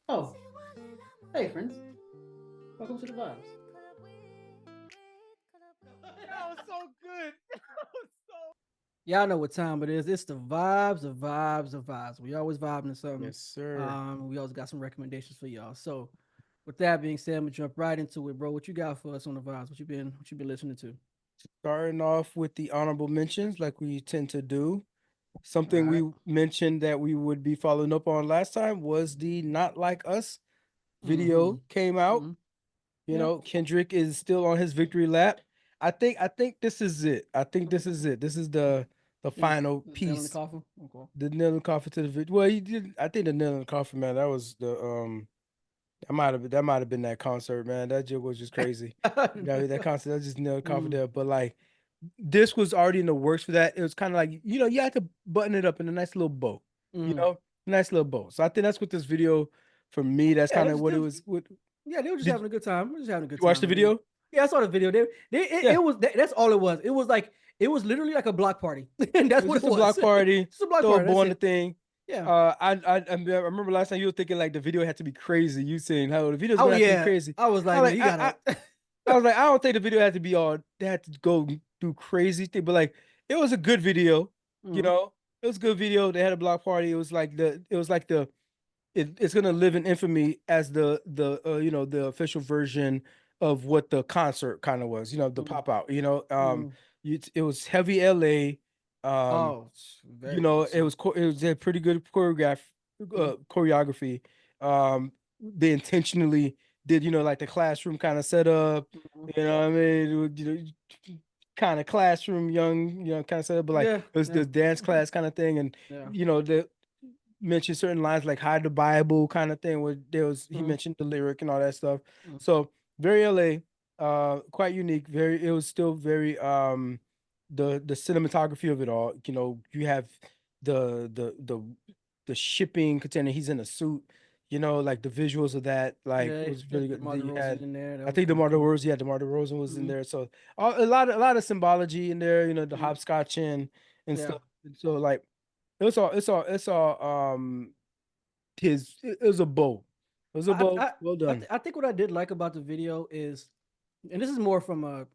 Oh, hey friends, welcome to the vibes. That was so good. That was so. Y'all know what time it is. It's the vibes, the vibes, the vibes. We always vibing to something. Yes, sir. We always got some recommendations for y'all. So, with that being said, I'm gonna jump right into it, bro. What you got for us on the vibes? What you been listening to? Starting off with the honorable mentions, like we tend to do. All Something right. we mentioned that we would be following up on last time was the Not Like Us Mm-hmm. video came out. Mm-hmm. You Yeah. know, Kendrick is still on his victory lap. I think this is it. I think this is it. This is the The, final the nail in the piece. coffin. Okay. The nail in the coffin to the victory. Well, he did. I think the nail in the coffin, man. That was the that might have been that concert, man. That joke was just crazy. Yeah, that concert that just nailed coffin mm, there. But like this was already in the works for that. It was kind of like, you had to button it up in a nice little bow, you mm. know, nice little bow. So I think that's what this video for me, that's Yeah, kind of what they it was, was. What yeah, they were just did having a good time. We're just having a good you watch the time, man. video? Yeah, I saw the video. Yeah, That's all it was. It was like it was literally like a block party, and it that's was what it just a was. block party, Just a block throw a party. bow That's on the it. thing. Yeah. I remember last time you were thinking like the video had to be crazy. You saying how the video's Oh gonna have to be yeah. crazy. I was I like, was man, like, you gotta. I was like, I don't think the video had to be all. They had to go do crazy thing, but like, it was a good video. You Mhm. know, it was a good video. They had a block party. It's gonna live in infamy as the official version of what the concert kind of was. The Mhm. pop out. Mhm. It was heavy LA. Um, Oh, very much it so. was it was a pretty good Mhm. choreography. They intentionally did like the classroom kind of setup. Mhm. You know what I mean? Kind of classroom young, kind of setup, but like Yeah. it was the Yeah. dance class kind of thing, and Yeah. the mentioned certain lines like hide the Bible kind of thing where he Mhm. mentioned the lyric and all that stuff. Mhm. So very LA, quite unique. It was still very the cinematography of it all. You have the the the the shipping container. He's in a suit. Like the visuals of that, like Yeah. was Yeah. really good. DeMar Then you DeRozan had, in there. That I was think pretty DeMar cool. DeRozan, yeah, DeMar DeRozan was in Mhm. there. So a lot of symbology in there. The Mhm. hopscotch and Yeah. stuff. So like it's all it was a bow. It was a I bow. I Well done. I think what I did like about the video is, and this is more from a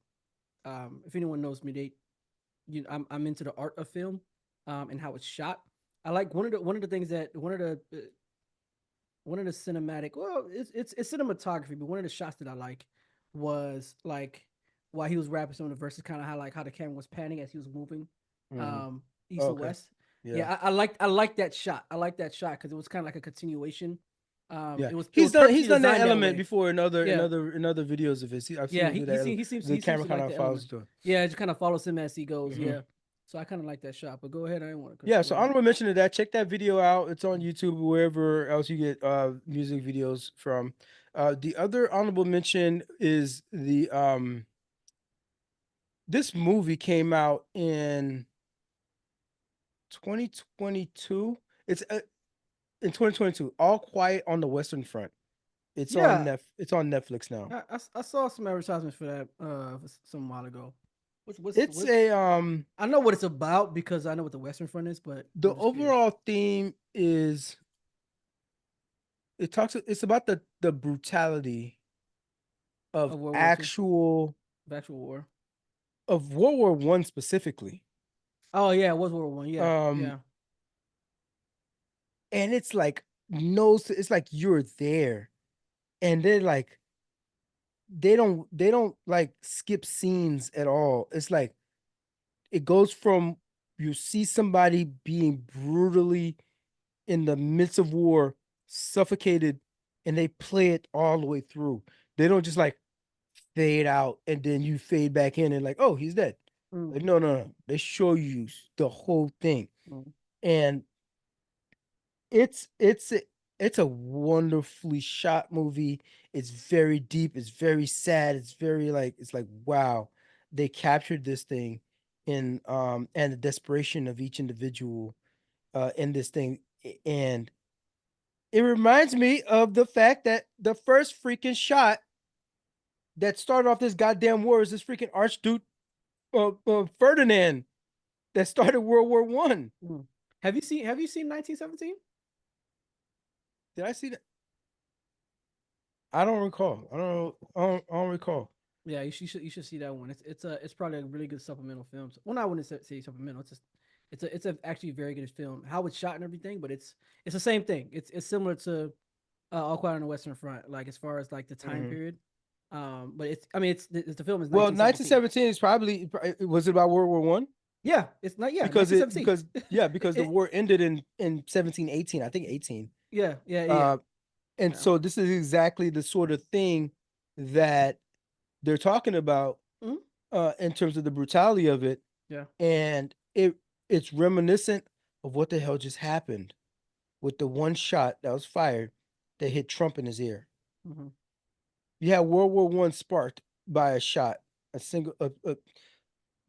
if anyone knows me, I'm into the art of film, and how it's shot. I like one of the things that one of the cinematic, well, it's cinematography, but one of the shots that I like was like while he was rapping some of the verses, kind of how the camera was panning as he was moving, Mhm. um, east and Okay. west. Yeah. Yeah, I like that shot. I like that shot because it was kind of like a continuation. Yeah. It was He's purposely done that designed that element way. before in other in Yeah, other in other videos of his. I've seen yeah. him He do he that. seems he seems The he seems camera to kind like of the follows element. to it. Yeah, it just kind of follows him as he goes. Mhm. Yeah, so I kind of like that shot. But go ahead, I didn't want to cut Yeah, you so off. honorable mention to that. Check that video out. It's on YouTube, wherever else you get music videos from. The other honorable mention is the this movie came out in 2022. It's in 2022. All Quiet on the Western Front. Yeah, It's on Netflix now. I saw some advertisements for that some while ago. It's What's a I know what it's about because I know what the Western Front is, but the I'm just curious. overall theme is it's about the brutality of Of World War II, actual of actual war. of World War I specifically. Oh yeah, it was World War I. Yeah, Um yeah. and it's like no, it's like you're there, and they don't like skip scenes at all. It's like it goes from you see somebody being brutally in the midst of war, suffocated, and they play it all the way through. They don't just like fade out and then you fade back in and like, oh, he's dead. Mm, Like, no, no, no. They show you the whole thing. mm. And it's a wonderfully shot movie. It's very deep, it's very sad, it's like wow, they captured this thing in and the desperation of each individual in this thing. And It reminds me of the fact that the first freaking shot that started off this goddamn war is this freaking Archduke Ferdinand that started World War I. Mm. Have you seen 1917? Did I see that? I don't recall. I don't recall. Yeah, you should see that one. It's probably a really good supplemental film. Well, I wouldn't say supplemental. It's a actually very good film. How it's shot and everything, but it's the same thing. It's similar to All Quiet on the Western Front, like as far as like the time Mhm. period. But it's the film is Well, 1917. 1917 is probably was it about World War I? Yeah, it's not yeah Because it 1917. because yeah It- because the it- war ended in 1718, I think 18. yeah, yeah, yeah, Uh, and yeah. so this is exactly the sort of thing that they're talking about Mhm. in terms of the brutality of it, Yeah. and it's reminiscent of what the hell just happened with the one shot that was fired that hit Trump in his ear. Hmm. You had World War I sparked by a shot, a single.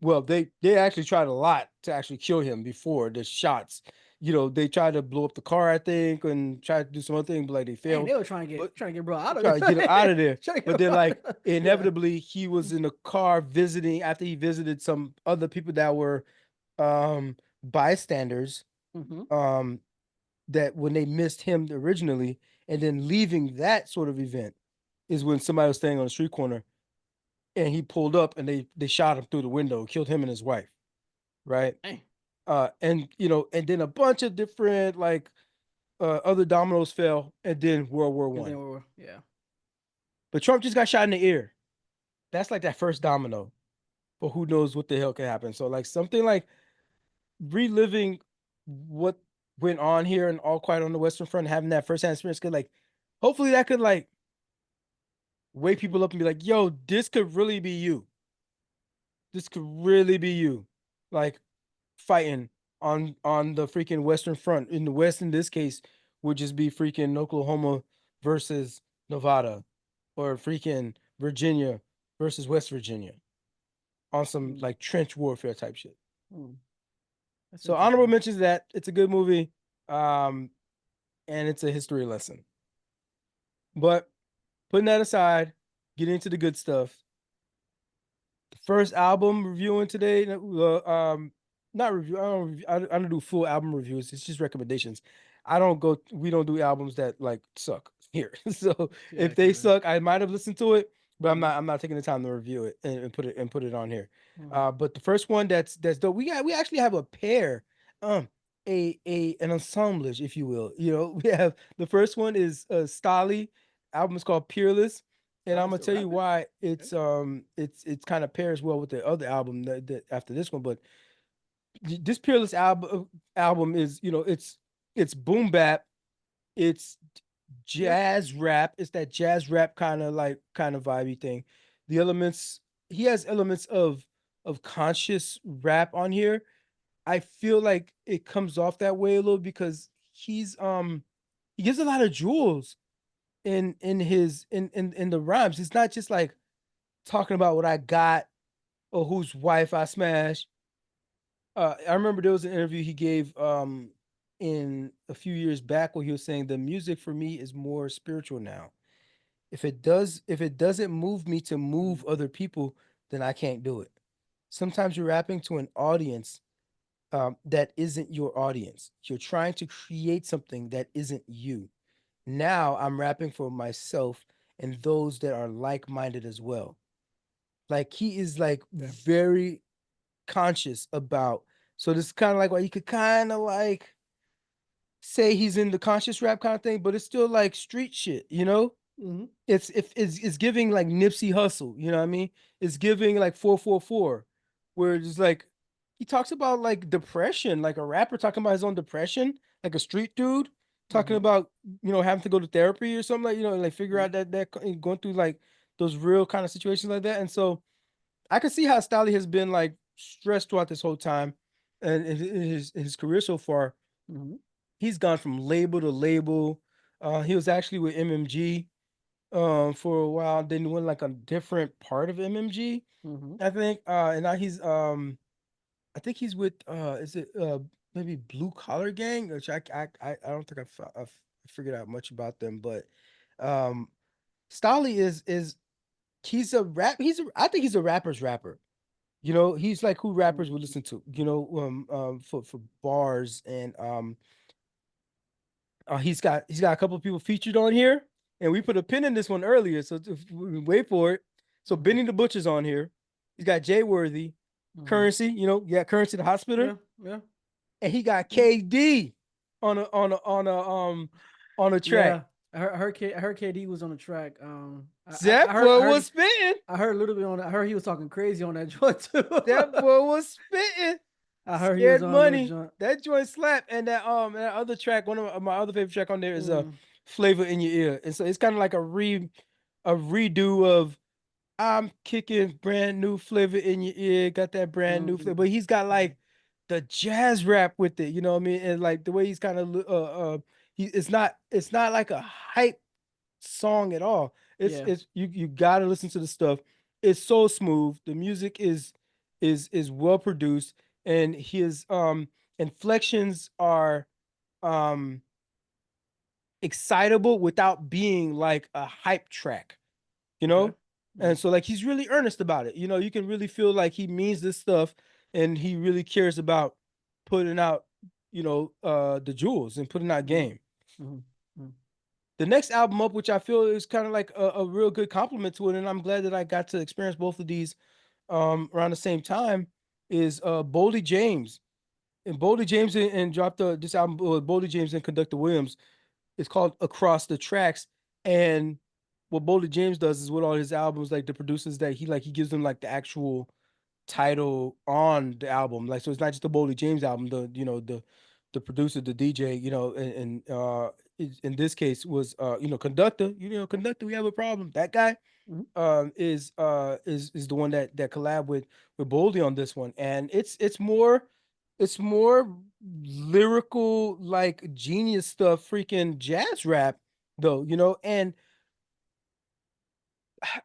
Well, they actually tried a lot to actually kill him before the shots. They tried to blow up the car, I think, and tried to do some other thing, but like they Dang, failed. they were trying to But get bro out of try to get him out there. of there. Trying to But get then, bro out like, of yeah. inevitably, he was in a car visiting after he visited some other people that were bystanders. Hmm. Um, that when they missed him originally, and then leaving that sort of event is when somebody was standing on the street corner and he pulled up and they shot him through the window, killed him and his wife, right? Dang. And then a bunch of different like other dominoes fell, and then World War And One. then yeah. But Trump just got shot in the ear. That's like that first domino. But who knows what the hell can happen? So like something like reliving what went on here and All Quiet on the Western Front, having that firsthand experience could like hopefully that could like wake people up and be like, yo, this could really be you. This could really be you. Like fighting on the freaking Western Front. In the West, in this case, would just be freaking Oklahoma versus Nevada, or freaking Virginia versus West Virginia on some Mm, like trench warfare type shit. mm. That's So honorable interesting. mentions that it's a good movie, um, and it's a history lesson. But putting that aside, getting into the good stuff. The first album reviewing today. Not review. I don't do full album reviews. It's just recommendations. I don't go. We don't do albums that like suck here. So if Gotcha, they man. suck, I might have listened to it, but I'm Mm-hmm. not. I'm not taking the time to review it and put it on here. Mm-hmm. But the first one that's dope. We actually have a pair, an assemblage, if you will. We have the first one is Stalley. Album is called Peerless, and I'm Stalley gonna still tell you rapping? why Okay. it's kind of pairs well with the other album that after this one. But this Peerless album is it's boom bap, it's Yeah. jazz rap, it's that jazz rap kind of vibey thing. The elements He has elements of conscious rap on here. I feel like it comes off that way a little because he gives a lot of jewels in the rhymes. It's not just like talking about what I got or whose wife I smashed. I remember there was an interview he gave in a few years back where he was saying the music for me is more spiritual now. If it doesn't move me to Mm-hmm. move other people, then I can't do it. Sometimes you're rapping to an audience that isn't your audience. You're trying to create something that isn't you. Now I'm rapping for myself and those that are like-minded as well. Like he is like Yeah. very conscious about. So this is kind of like why you could kind of like say he's in the conscious rap kind of thing, but it's still like street shit, you know? Mm-hmm. It's giving like Nipsey Hustle, you know what I mean? It's giving like 444, where it's like he talks about like depression, like a rapper talking about his own depression, like a street dude talking Mm-hmm. about having to go to therapy or something, like like figure Mm-hmm. out that going through like those real kind of situations like that. And so I can see how Stalley has been like stressed throughout this whole time, and in his career so far, Mm-hmm. he's gone from label to label. He was actually with MMG for a while, then went like a different part of MMG, Mm-hmm. I think. And now he's I think he's with is it maybe Blue Collar Gang, which I don't think I've figured out much about them, but um, Stalley is he's a rap. I think he's a rapper's rapper. You know, he's like who Mm, rappers would listen to. You know, for bars and he's got a couple of people featured on here, and we put a pin in this one earlier, so wait for it. So mhm, Benny the Butcher's on here. He's got Jay Worthy, mhm. Currency. You know, yeah, Currency the Hospital, Yeah, yeah, and he got yeah. KD on a track. Yeah. I heard KD was on the track. That boy was spitting. I heard a little bit on it. I heard he was talking crazy on that joint too. That boy was spitting. I heard he was Scared on that money. joint. That joint slap. And that other track, one of my other favorite track on there is Mm, Flavor in Your Ear. And so it's kind of like a redo of I'm kicking brand new flavor in your ear, got that brand new flavor. mm, But he's got mm. like the jazz rap with it, you know what I mean? And like the way he's kind of he it's not like a hype song at all. It's Yeah. it's you gotta listen to the stuff. It's so smooth. The music is well produced, and his inflections are um excitable without being like a hype track, you Okay. know? And Mm, so like he's really earnest about it. You know, you can really feel like he means this stuff and he really cares about putting out, the jewels and putting out mm, game. mm, mm. The next album up, which I feel is kind of like a real good compliment to it, and I'm glad that I got to experience both of these around the same time, is Boldy James. And Boldy James and dropped this album with Boldy James and Conductor Williams. It's called Across the Tracks. And what Boldy James does is with all his albums, like the producers that he gives them like the actual title on the album. Like so it's not just the Boldy James album, the producer, the DJ, in this case was Conductor, Conductor, we have a problem. That guy Mhm. is the one that collab with Boldy on this one. And it's more lyrical, like genius stuff, freaking jazz rap though, and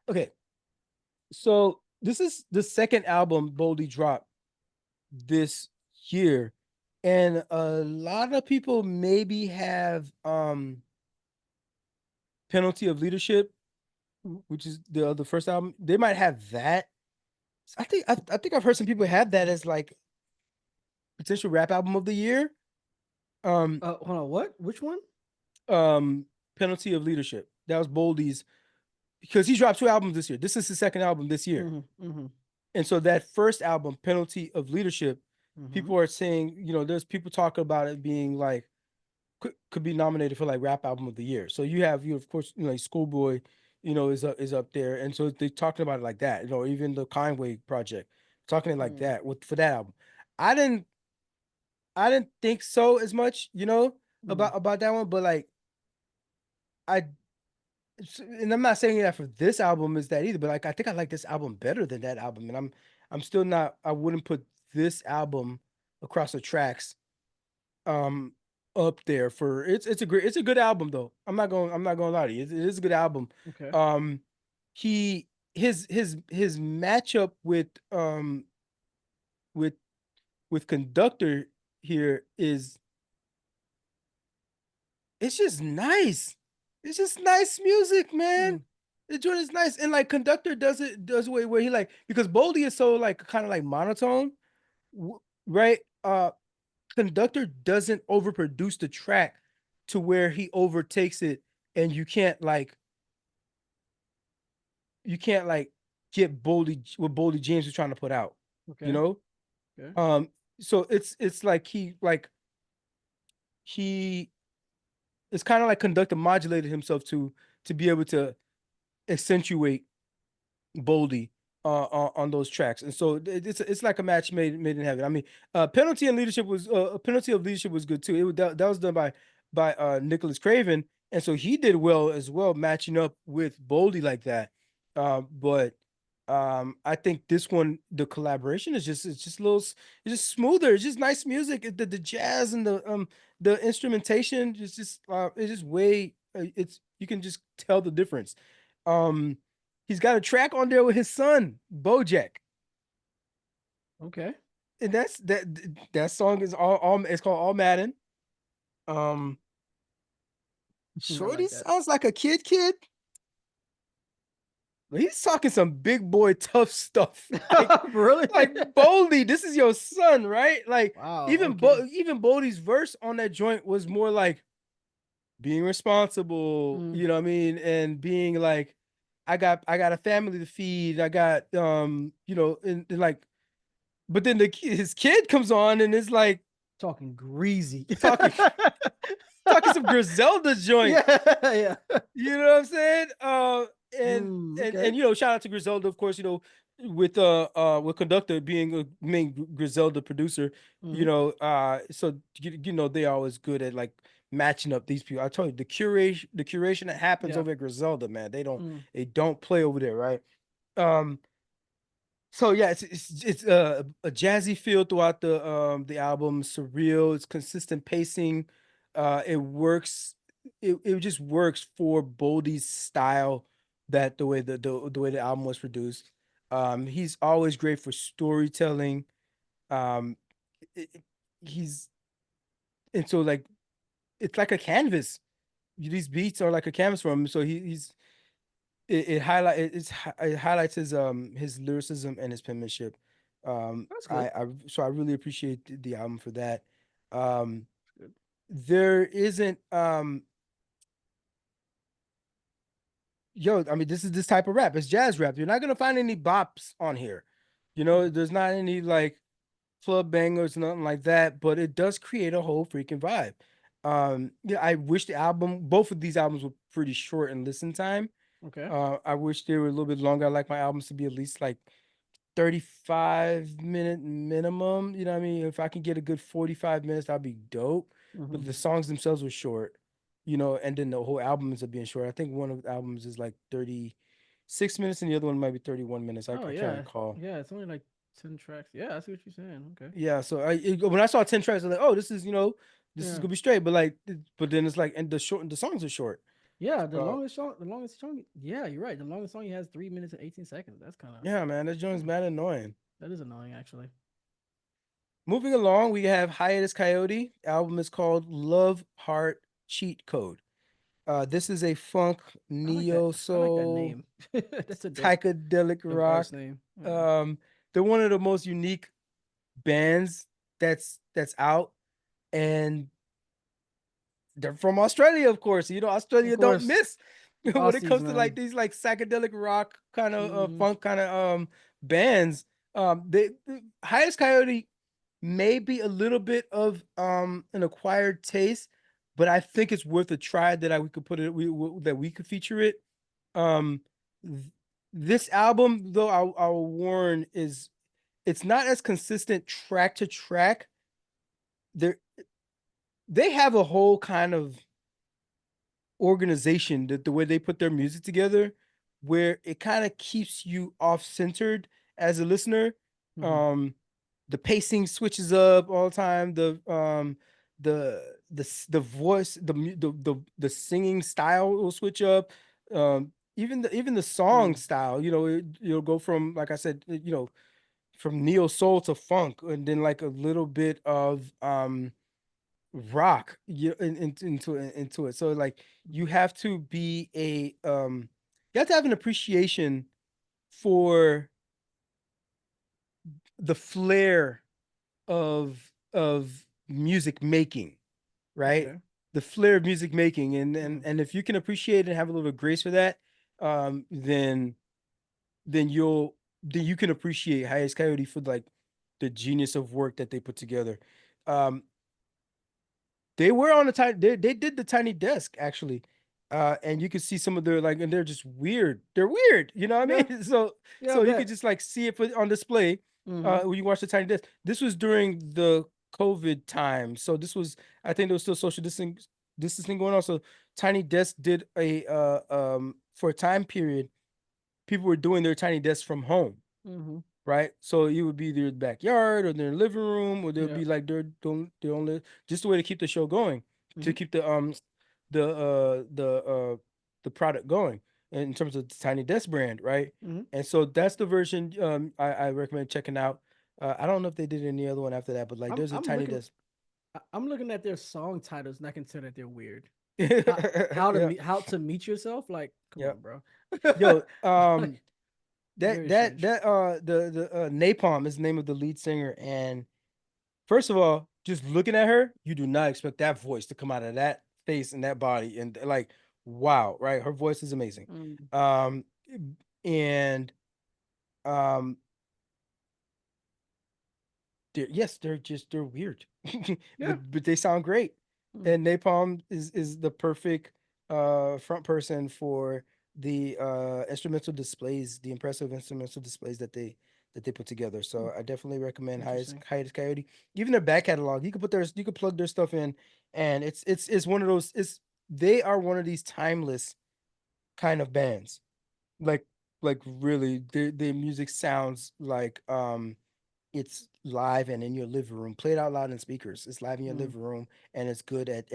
okay, so this is the second album Boldy dropped this year, and a lot of people maybe have Penalty of Leadership, Mhm. which is the first album. They might have that. I think I've heard some people have that as like potential rap album of the year. Um, Hold on. What? Which one? um, Penalty of Leadership. That was Boldy's because he dropped two albums this year. This is his second album this year. Mm-hmm. Mm-hmm. And so that first album, Penalty of Leadership, Mm-hmm. people are saying, there's people talking about it being like could be nominated for like rap album of the year. So you of course, like Schoolboy, is up there. And so they're talking about it like that, even the Conway project, talking it like Mm, that for that album. I didn't I didn't think so as much, mm. about that one, but like I and I'm not saying that for this album is that either, but like I think I like this album better than that album. And I'm still not I wouldn't put this album Across the Tracks um up there for it's a good album though. I'm not gonna lie to you. It is a good album. Okay. Um he his matchup with with Conductor here is it's just nice. It's just nice music, man. Mm, The joint is nice. And like Conductor does way where he like because Boldy is so like kind of like monotone, right? Conductor doesn't overproduce the track to where he overtakes it and you can't like get Boldy what Boldy James is trying to put out, you okay. know? Okay. Um so it's like he it's kind of like Conductor modulated himself to be able to accentuate Boldy on those tracks, and so it's like a match made in heaven. I mean, Penalty of Leadership was good too. That was done by Nicholas Craven, and so he did well as well, matching up with Boldy like that. But I think this one, the collaboration is just a little, it's just smoother. It's just nice music. The jazz and the instrumentation it's just way it's you can just tell the difference. Um, he's got a track on there with his son, Bojack. Okay. And that song is all it's called All Madden. Um, I Shorty like that. sounds like a kid. But he's talking some big boy tough stuff. Really? Like Boldy, this is your son, right? Like Wow. Okay. Even Boldy's verse on that joint was more like being responsible, Mm. you know what I mean, and being like, I got a family to feed. I got you know, and like, but then his kid comes on and is like Talking greasy. talking talking some Griselda joint. Yeah. Yeah. You know what I'm saying? Okay. And you know, shout out to Griselda, of course. You know, with Conductor being a main Griselda producer. You Mm. know, so you know they always good at like matching up these people. I told you the curation that happens Yeah. over at Griselda, man. Mm. They don't play over there, right? Um, so yeah, it's a jazzy feel throughout the album, surreal, it's consistent pacing. It works. It just works for Boldy's style, that the way the album was produced. He's always great for storytelling. Um, it- it- he's and so like it's like a canvas. These beats are like a canvas for him. So he's it highlights his lyricism and his penmanship. That's good. I really appreciate the album for that. Um, Good. there isn't I mean, this is this type of rap. It's jazz rap. You're not gonna find any bops on here. You know, Mm. there's not any like club bangers, nothing like that. But it does create a whole freaking vibe. Yeah, I wish both of these albums were pretty short in listen time. Okay. I wish they were a little bit longer. I like my albums to be at least like 35-minute minimum. You know what I mean? If I can get a good 45 minutes, that'd be dope. Mm-hmm. But the songs themselves were short, you know, and then the whole album ends up being short. I think one of the albums is like 36 minutes and the other one might be 31 minutes. Oh I can't yeah. recall. Yeah. It's only like 10 tracks. Yeah. I see what you're saying. Okay. Yeah, so when I saw 10 tracks, I was like, oh, this is, you know, this is Yeah. gonna be straight. But like, but then it's like, and the songs are short. Yeah. The Uh, longest song. The longest song. Yeah. You're right. The longest song he has 3 minutes and 18 seconds. That's kind of. yeah, man, that joint's mad annoying. That is annoying actually. Moving along, we have Hiatus Kaiyote. Album is called Love Heart Cheat Code. This is a funk, I like that. neo I like that soul, name. That's a dope, psychedelic dope artist rock. name. Yeah. Um, they're one of the most unique bands that's out, and they're from Australia, of course. You know, Of Australia don't course, miss when it Aussies, comes to like man. these like psychedelic rock kind of Mm-hmm. funk kind of bands. They Highest Coyote may be a little bit of an acquired taste, but I think it's worth a try that we could put it that we could feature it. Um, th- this album, though, I'll warn, is it's not as consistent track to track. They they have a whole kind of organization, the way they put their music together, where it kind of keeps you off centered as a listener. Mm-hmm. um the pacing switches up all the time. The voice, the singing style will switch up. Even the song Mm. style, you know, you'll go from, like I said, you know, from neo soul to funk, and then like a little bit of rock into it. So like you have to be you have to have an appreciation for the flair of music making, right? Okay. The flair of music making, Mm-hmm. and if you can appreciate and have a little grace for that, then then you can appreciate Highest Coyote for like the genius of work that they put together. Um, They were on the tiny. They did the tiny desk actually, and you could see some of their like, and they're just weird. They're weird, you know what I Yeah. mean? Yeah. I So you could bet. just like see it on display Mm-hmm. when you watch the tiny desk. This was during the COVID time, so this was, I think there was still social distancing going on. So Tiny Desk did a for a time period, people were doing their tiny desks from home, Mm-hmm. right? So it would be their backyard or their living room, or they'll Yeah. be like their only, just a way to keep the show going, to Mm-hmm. keep the uh the uh the product going in terms of the Tiny Desk brand, right? Mm-hmm. And so that's the version I recommend checking out. I don't know if they did any other one after that, but like I'm there's a I'm Tiny looking. Desk. I'm looking at their song titles, and I can tell that they're weird. to Yeah. meet how to meet yourself. Like, come Yeah. on, bro. Yo, Like, that very that strange. that the Napalm is the name of the lead singer, and first of all, just looking at her, you do not expect that voice to come out of that face and that body, and like, wow, right? Her voice is amazing. Mm, Um, and um, yes, they're weird, yeah. but they sound great. Mm, And Napalm is the perfect front person for the instrumental displays, the impressive instrumental displays that they put together. mm, So I definitely recommend interesting. Hiatus Coyote. Even their back catalog, you could plug their stuff in, and it's one of those. It's they are one of these timeless kind of bands. Like really, their music sounds like it's live and in your living room. Play it out loud in speakers. It's live in your Mm, living room, and it's good at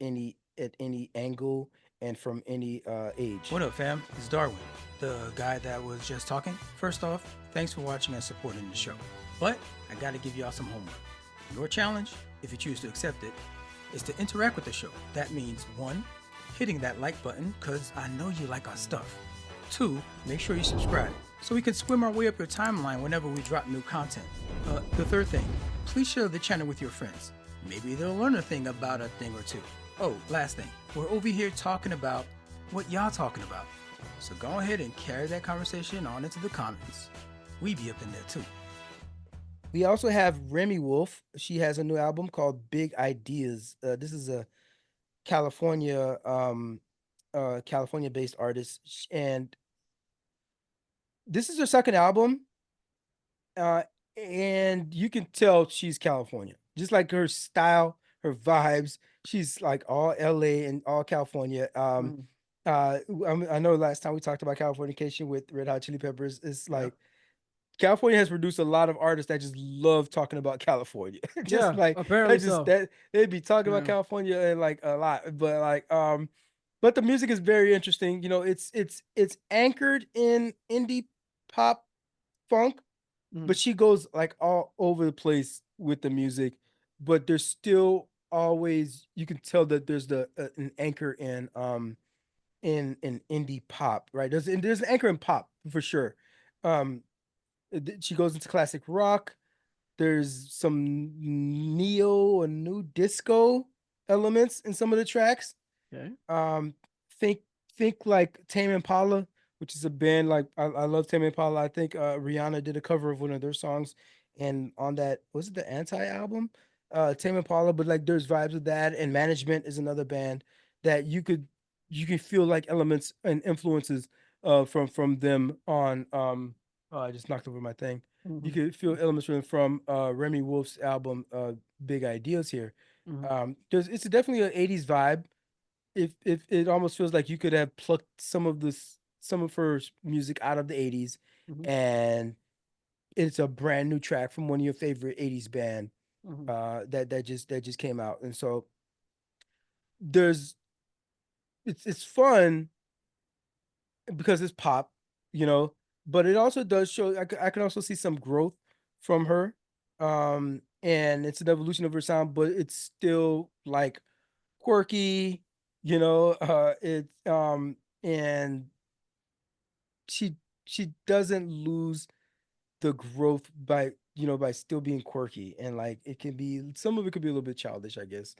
any angle and from any age. What up, fam? It's Darwin, the guy that was just talking. First off, thanks for watching and supporting the show. But I gotta give y'all some homework. Your challenge, if you choose to accept it, is to interact with the show. That means 1, hitting that like button, because I know you like our stuff. 2, make sure you subscribe so we can swim our way up your timeline whenever we drop new content. The third thing, please share the channel with your friends. Maybe they'll learn a thing about a thing or two. Oh, last thing, we're over here talking about what y'all talking about. So go ahead and carry that conversation on into the comments. We be up in there too. We also have Remi Wolf. She has a new album called Big Ideas. This is a California California based artist, and this is her second album. Uh, and you can tell she's California, just like her style, her vibes. She's like all LA and all California. mm, I know last time we talked about Californication with Red Hot Chili Peppers. It's yeah. like California has produced a lot of artists that just love talking about California. Just Yeah. like Apparently so. that they'd be talking about Yeah. California and like a lot, but the music is very interesting. It's anchored in indie pop funk, Mm, but she goes like all over the place with the music, but there's still always you can tell that there's an anchor in indie pop, right? There's an anchor in pop for sure. Um she goes into classic rock. There's some neo or new disco elements in some of the tracks. okay. Um, think think like Tame Impala, which is a band like I love Tame Impala. I think Rihanna did a cover of one of their songs, and on that was it the Anti album, Tame Impala. But like there's vibes of that, and Management is another band that you can feel like elements and influences from them on oh, I just knocked over my thing. You Hmm. could feel elements from Remi Wolf's album Big Ideas here. Hmm. There's it's definitely an 80s vibe. If it almost feels like you could have plucked some of her music out of the 80s, Hmm. and it's a brand new track from one of your favorite 80s band Hmm. that just came out. And so there's it's fun because it's pop, you know, but it also does show I can also see some growth from her. And it's an evolution of her sound, but it's still like quirky, it's and she she doesn't lose the growth by by still being quirky, and like it can be some of it could be a little bit childish, I guess.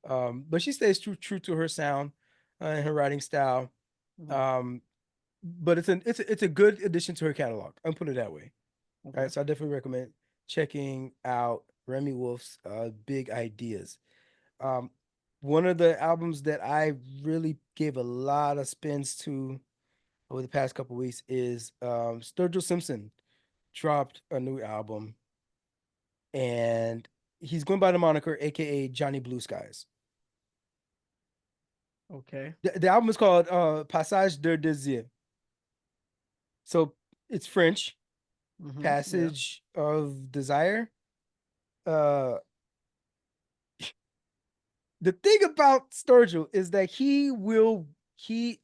But she stays true to her sound and her writing style. Hmm. Um, but it's a good addition to her catalog. I'm put it that way. All Okay. right, so I definitely recommend checking out Remi Wolf's Big Ideas. Um, One of the albums that I really gave a lot of spins to over the past couple weeks is Sturgill Simpson dropped a new album, and he's going by the moniker AKA Johnny Blue Skies. Okay. The album is called Passage de Desir. So it's French, Hmm. Yeah. Passage of Desire. Uh, the thing about Sturgill is that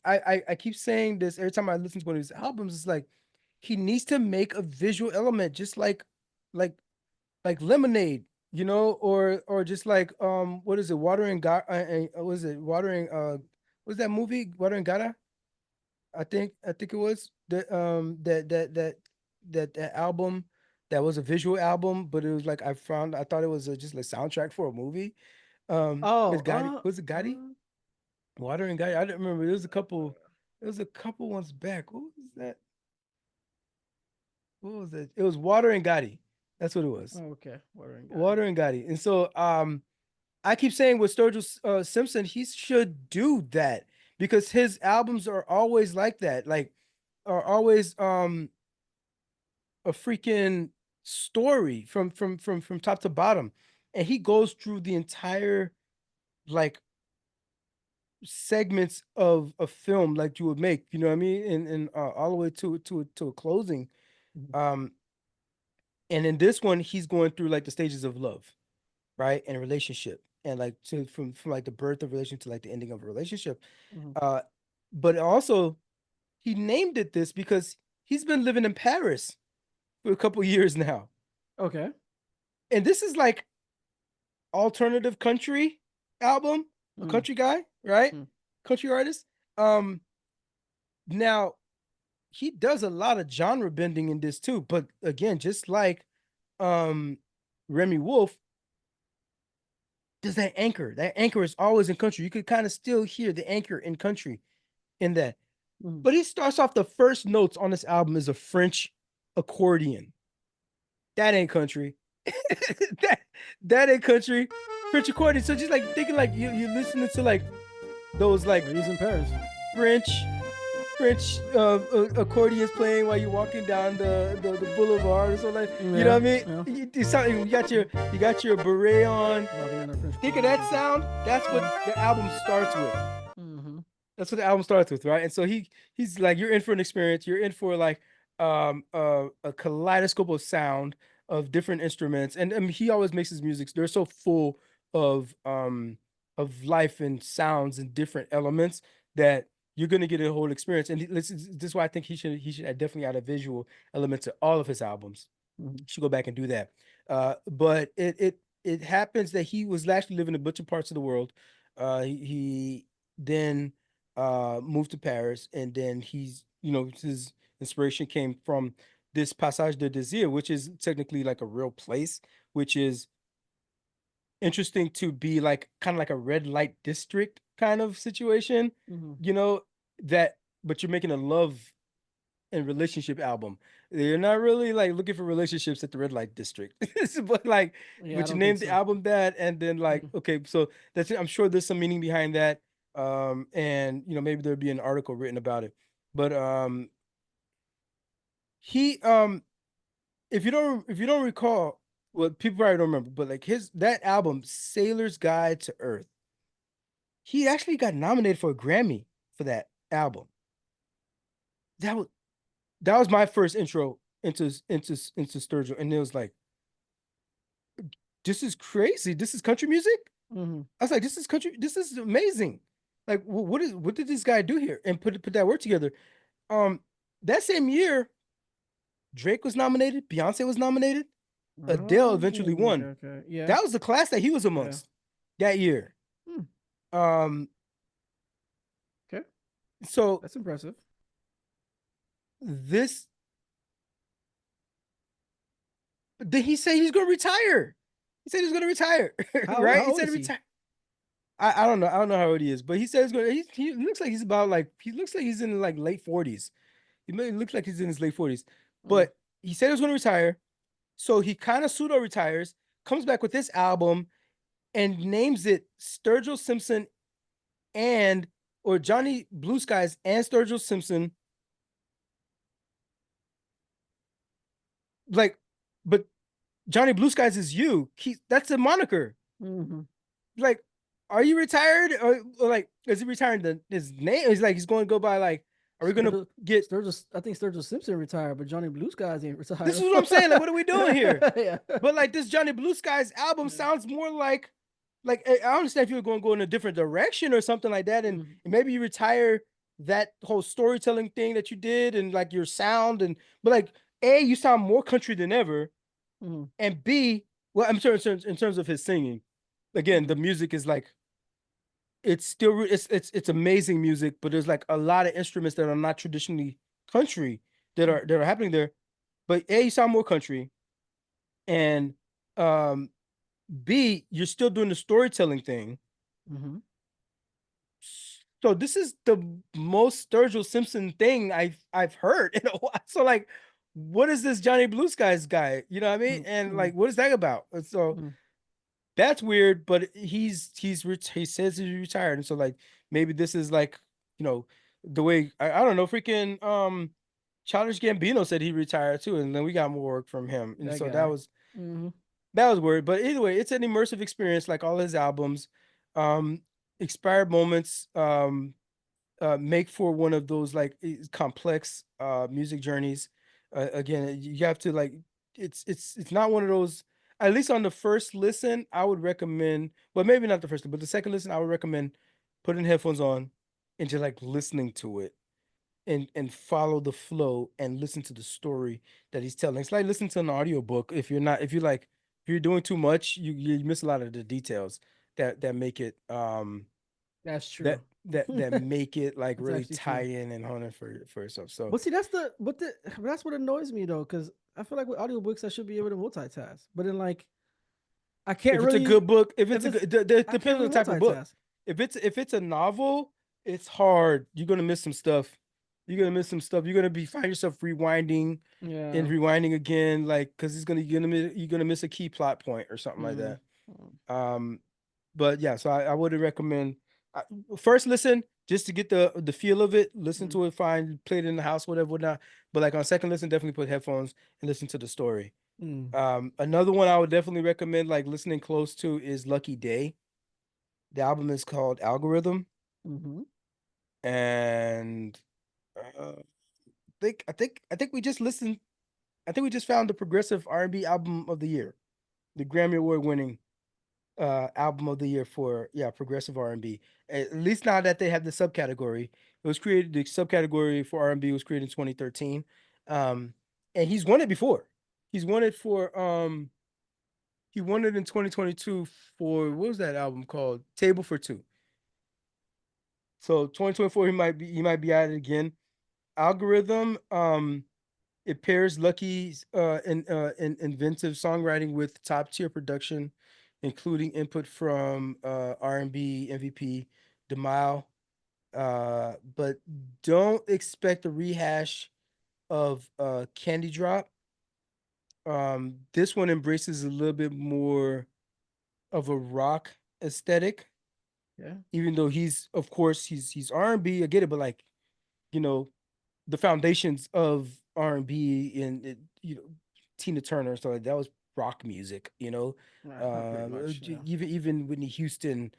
I keep saying this every time I listen to one of his albums. It's like he needs to make a visual element, just like like Lemonade. you know, or just like what is it, watering God? Was it watering? Was that movie Watering Gada? I think it was that album that was a visual album, but it was like I thought it was just a soundtrack for a movie. Oh, With Gotti, was it Gotti? Water and Gotti. I don't remember. There was a couple. There was a couple ones back. What was that? What was it? It was Water and Gotti. That's what it was. okay. Water and Water and Gotti. And so I keep saying with Sturgill Simpson, he should do that because his albums are always like that. Like are always a freaking story from top to bottom. And he goes through the entire like segments of a film like you would make, you know what I mean? And all the way to a closing. Mhm. Um and in this one, he's going through like the stages of love, right? And a relationship. And like from like the birth of a relationship to like the ending of a relationship. Mhm. Uh but also he named it this because he's been living in Paris for a couple years now. Okay. And this is like alternative country album, a Mm. country guy, right? Mm. Country artist. Um Now he does a lot of genre bending in this too, but again, just like um Remi Wolf, does that anchor. That anchor is always in country. You could kind of still hear the anchor in country in that. Mm. But he starts off the first notes on this album is a French accordion. That ain't country. that that ain't country. French accordion. So just like thinking like you're listening to like those like He's in Paris. French French accordions playing while you're walking down the boulevard or something like, you know what I Yeah. mean? You got your beret on. Walking in a French Think of that sound. That's what the album starts with. Mm-hmm. That's what the album starts with, right? And so he's like, you're in for an experience. You're in for like a kaleidoscope of sound of different instruments, and I mean, he always makes his music. They're so full of life and sounds and different elements that you're gonna get a whole experience. And this is why I think he should definitely add a visual element to all of his albums. Mm-hmm. Should go back and do that. But it happens that he was actually living in a bunch of parts of the world. He then moved to Paris, and then his inspiration came from this Passage de Desir, which is technically like a real place, which is interesting to be like kind of like a red light district kind of situation, Mm-hmm. you know, that but you're making a love and relationship album. You're not really like looking for relationships at the red light district. but like Yeah, I but you don't think named the so. album that, and then like Mhm. okay, so that's it. I'm sure there's some meaning behind that. And maybe there'd be an article written about it. But he if you don't recall, well, people probably don't remember, but like that album, Sailor's Guide to Earth, he actually got nominated for a Grammy for that album. That was that was my first intro into Sturgill, and it was like, this is crazy. This is country music. Mm-hmm. I was like, this is country. This is amazing. Like, what did this guy do here and put that work together? That same year, Drake was nominated. Beyonce was nominated. Adele Oh, eventually won. okay. Yeah. That was the class that he was amongst that year. Hmm. Um, Okay. so That's impressive. this did he say he's going to retire? He said he's going to retire, right? How He old said is he? retire. I don't know. I don't know how old he is, but he says he looks like he's about like he looks like he's in like late 40s. He may look like he's in his late 40s, Mm. but he said he was going to retire. So he kind of pseudo retires, comes back with this album, and names it Sturgill Simpson or Johnny Blue Skies and Sturgill Simpson. Like, but Johnny Blue Skies is you. That's a moniker. Mm-hmm. Like, are you retired or like is he retiring his name? He's like he's going to go by like, are we going to get? I think Sturgill Simpson retired, but Johnny Blue Skies ain't retired. This is what I'm saying. Like, what are we doing here? Yeah. But like this Johnny Blue Skies album sounds more like I understand if you were going to go in a different direction or something like that, and maybe you retire that whole storytelling thing that you did and like your sound but like A, you sound more country than ever, Mm-hmm. and B, Well, I'm sure in terms of his singing, again, the music is like it's still it's amazing music, but there's like a lot of instruments that are not traditionally country that are happening there. But A, you sound more country, and um B, you're still doing the storytelling thing. Mm-hmm. So this is the most Sturgill Simpson thing I've heard in a while. So like, what is this Johnny Blue Skies guy? You know what I mean? And Mm-hmm. like, what is that about? And so that's weird. But he says he's retired, and so like maybe this is like the way I don't know. Freaking Childish Gambino said he retired too, and then we got more work from him, and That so guy. Mm-hmm. that was weird. But anyway, it's an immersive experience like all his albums. Um, Expired moments. Make for one of those like complex music journeys. Again, you have to like it's not one of those. At least on the first listen, I would recommend. Well, maybe not the first, but the second listen, I would recommend putting headphones on and just like listening to it and follow the flow and listen to the story that he's telling. It's like listening to an audiobook. If you're doing too much, you miss a lot of the details that make it That's true. that make it like That's really actually tie true. in and hone it for yourself. So But see, that's what annoys me though, because I feel like with audiobooks I should be able to multitask, but then like I can't if it's a really. good book, if it's If a it's, good, I can't depends on the really type of book. multitask. If it's a novel, it's hard. You're gonna miss some stuff. You're gonna miss some stuff. You're gonna find yourself rewinding and Yeah. rewinding again, like because you're gonna miss a key plot point or something like Mm. that. Um, but yeah, so I would recommend uh, first listen just to get the feel of it. Listen Mm. to it fine, play it in the house, whatever, whatnot. But like on second listen, definitely put headphones and listen to the story. Mm. Another one I would definitely recommend, like listening close to, is Lucky Day. The album is called Algorithm, Mm-hmm. and I think we just listened. I think we just found the progressive R&B album of the year, the Grammy Award winning album of the year for progressive R&B. At least now that they have the subcategory, it was created. The subcategory for R&B was created in 2013, um, and he's won it before. He's won it for he won it in 2022 for what was that album called? Table for Two. So 2024 he might be at it again. Algorithm it pairs Lucky's inventive songwriting with top tier production, including input from R&B MVP Demile. But don't expect a rehash of Candy Drop. This one embraces a little bit more of a rock aesthetic, Yeah. even though he's of course he's R&B. I get it, but like you know the foundations of R&B and Tina Turner and stuff like that was rock music. Pretty much. Yeah. Even Whitney Houston,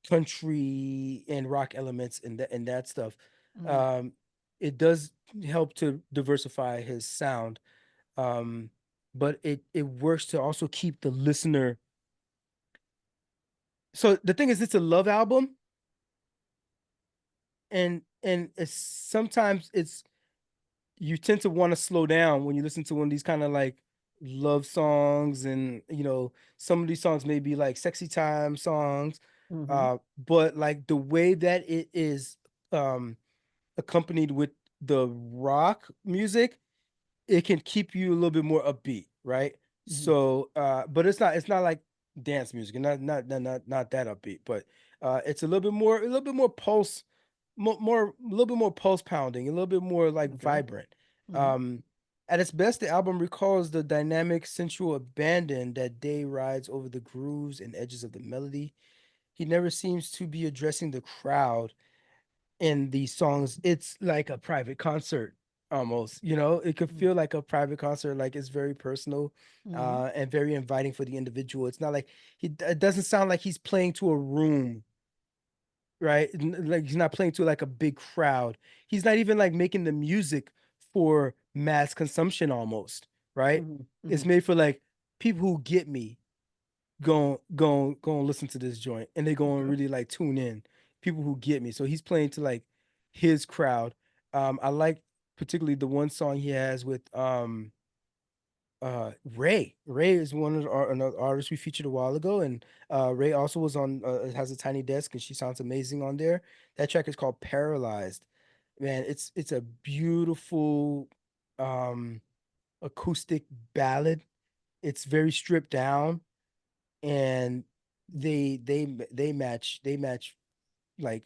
country and rock elements and that stuff. Mm. Um, it does help to diversify his sound, um, but it works to also keep the listener. So the thing is, it's a love album, and sometimes it's you tend to want to slow down when you listen to one of these kind of like love songs, and some of these songs may be like sexy time songs, Mm-hmm. but like the way that it is um accompanied with the rock music, it can keep you a little bit more upbeat, right? Mm-hmm. So but it's not like dance music, and not that upbeat, but it's a little bit more pulse, a little bit more pulse pounding, a little bit more like Okay. vibrant. Mm-hmm. Um, at its best, the album recalls the dynamic, sensual abandon that Day rides over the grooves and edges of the melody. He never seems to be addressing the crowd in these songs. It's like a private concert almost. It could feel like a private concert, like it's very personal Mm-hmm. and very inviting for the individual. It's not like it doesn't sound like he's playing to a room, right? Like he's not playing to like a big crowd. He's not even like making the music for mass consumption almost, right? Mm-hmm. Mm-hmm. It's made for like people who get me, go and listen to this joint, and they go and Okay. really like tune in. People who get me. So he's playing to like his crowd. I like particularly the one song he has with Ray. Ray is one of another artist we featured a while ago, and Ray also was on has a tiny desk, and she sounds amazing on there. That track is called Paralyzed. Man, it's a beautiful um acoustic ballad. It's very stripped down, and they match like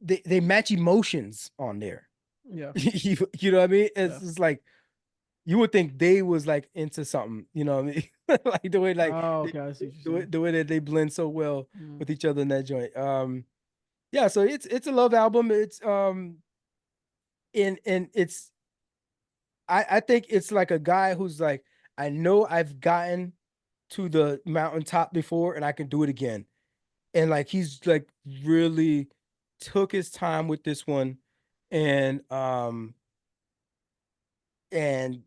they match emotions on there. Yeah. You know what I mean? Yeah. It's like you would think they was like into something, you know what I mean? Like the way like Oh, okay. I see what you're saying. the way that they blend so well Mm. with each other in that joint. Yeah, so it's a love album. It's and it's I think it's like a guy who's like, I know I've gotten to the mountaintop before and I can do it again. And like he's like really took his time with this one, and and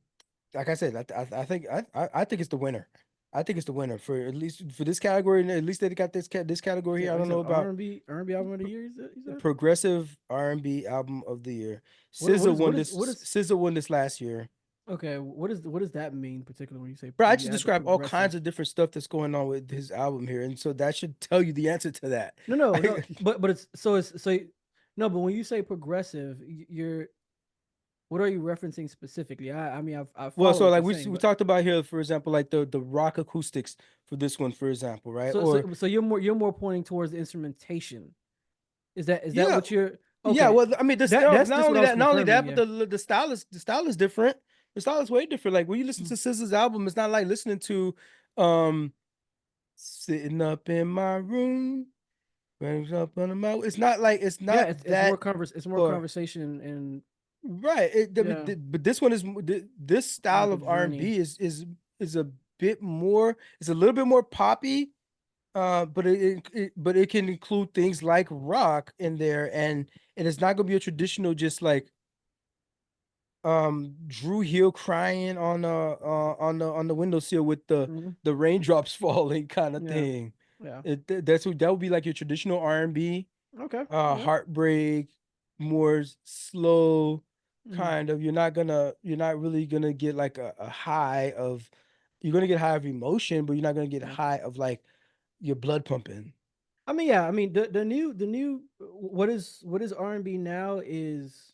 like I said, I think I think it's the winner. I think it's the winner for at least for this category. And at least they got this category here. I Like I don't said, know about R&B album of the year. You said? progressive R&B album of the year. What SZA is won what is this. what is SZA won this last year. okay? What does that mean particularly when you say Bro, I when you just add the described all progressive? kinds of different stuff that's going on with his album here, and so that should tell you the answer to that. No. But no. But when you say progressive, you're what are you referencing specifically? I mean I Well, follow so what like you're we saying, we but talked about here, for example, like the rock acoustics for this one, for example, right? so Or you're more pointing towards the instrumentation. Is that yeah, what you're yeah. okay? Well, I mean, this That's not just what only I was that, confirming. but Yeah. the style is different. The style is way different. Like when you listen Mm. to SZA's album, it's not like listening to um sitting up in my room, running up under my. It's Yeah, not it's more that it's more or conversation and right. yeah, But this one is this style like a of R and journey. B is a bit more. It's a little bit more poppy. But but it can include things like rock in there, and it's not gonna be a traditional just like Drew Hill crying on the windowsill with Mhm. the raindrops falling kind of Yeah. thing. Yeah. That's what that would be like your traditional R&B, Okay. Yeah. heartbreak, more slow Mhm. kind of. You're not really gonna get like a high of. You're gonna get high of emotion, but you're not gonna get Yeah. high of like your blood pumping. I mean, yeah. I mean, the new what is R&B now is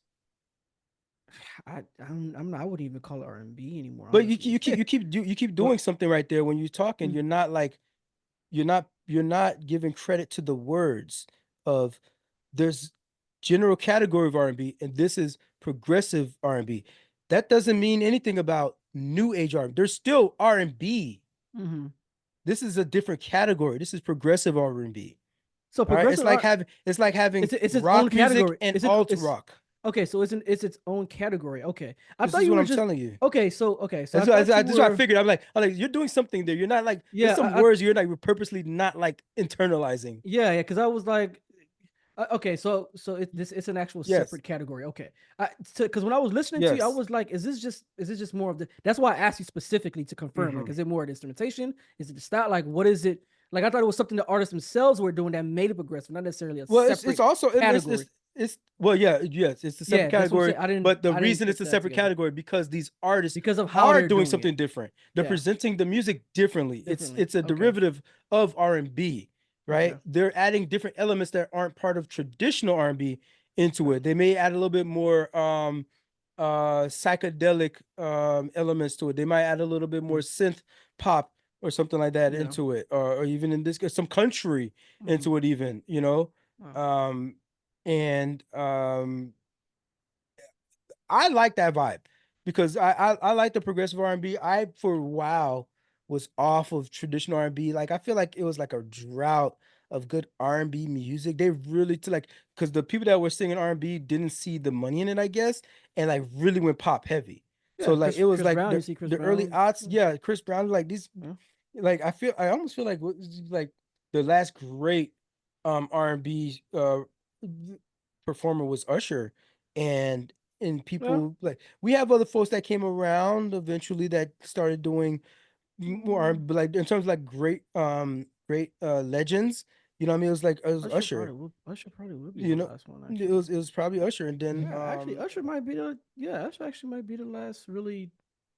I'm not, I wouldn't even call it R&B anymore, But honestly. you keep But doing something right there when you're talking. mm, You're not like you're not giving credit to the words of there's general category of R&B and this is progressive R&B. That doesn't mean anything about new age R&B. There's still R&B. mhm. This is a different category. This is progressive R&B. So All right, progressive art, it's like having it's its own rock music category. and Is it alt it's rock. okay? So it's its own category. Okay, I This thought is you what were I'm just telling you. okay. So I thought you That's what I were figured. I'm like, you're doing something there. You're not like there's yeah. some words you're like purposely not like internalizing. Yeah, because I was like, okay, so it's an actual Yes. separate category. Okay, because when I was listening to you, I Yes. was like, is this just more of the? That's why I asked you specifically to confirm. Like, Hmm. is it more the instrumentation? Is it the style? Like, what is it? Like, I thought it was something the artists themselves were doing that made it progressive, not necessarily a Well, it's separate also category. it's well, yeah, yes, it's a separate Yeah, that's what I'm category. saying. But the I didn't reason it's put a that separate together category because these artists because of how are they're doing doing it something different. They're Yeah, presenting the music differently. differently. It's a Okay, derivative of R&B, okay, right? They're adding different elements that aren't part of traditional R&B into okay, it. They may add a little bit more psychedelic elements to it. They might add a little bit more mm, synth pop or something like that yeah, into it, or even in this case, some country mm, into it, even, you know. wow, Um, and I like that vibe because I like the progressive R&B. I for a while was off of traditional R&B. Like I feel like it was like a drought of good R&B music. They really to like because the people that were singing R&B didn't see the money in it, I guess, and like really went pop heavy. So yeah. like it was Chris like Brown, you see Chris the early Brown, aughts, yeah. Chris Brown, like these, yeah, like I almost feel like like the last great R&B performer was Usher, and yeah, people like we have other folks that came around eventually that started doing more mm, but like in terms of like great legends, you know what I mean? It was like it was Usher, Usher probably would be the you know. last one actually. It was probably Usher, and then Yeah, actually, Usher might be the yeah, Usher actually might be the last really.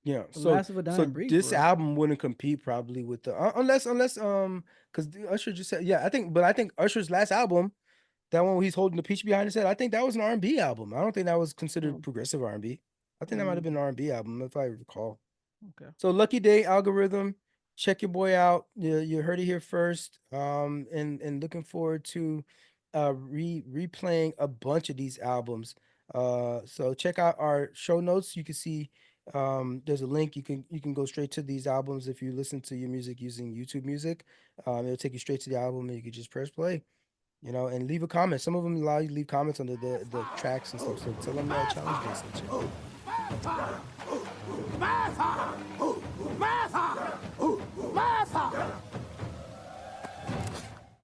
Yeah. The So last of a dying breed. this for real. album wouldn't compete probably with the unless because Usher just said I think Usher's last album, that one where he's holding the peach behind his head, I think that was an R&B album. I don't think that was considered Oh. progressive R&B. I think that might have been an R&B album if I recall. Okay. So Lucky Day algorithm, check your boy out. You heard it here first. And looking forward to replaying a bunch of these albums. So check out our show notes. You can see there's a link. You can go straight to these albums if you listen to your music using YouTube Music. It'll take you straight to the album, and you can just press play. And leave a comment. Some of them allow you to leave comments under the tracks and stuff. So tell them Challenge Day sent you. Martha! Martha! Martha!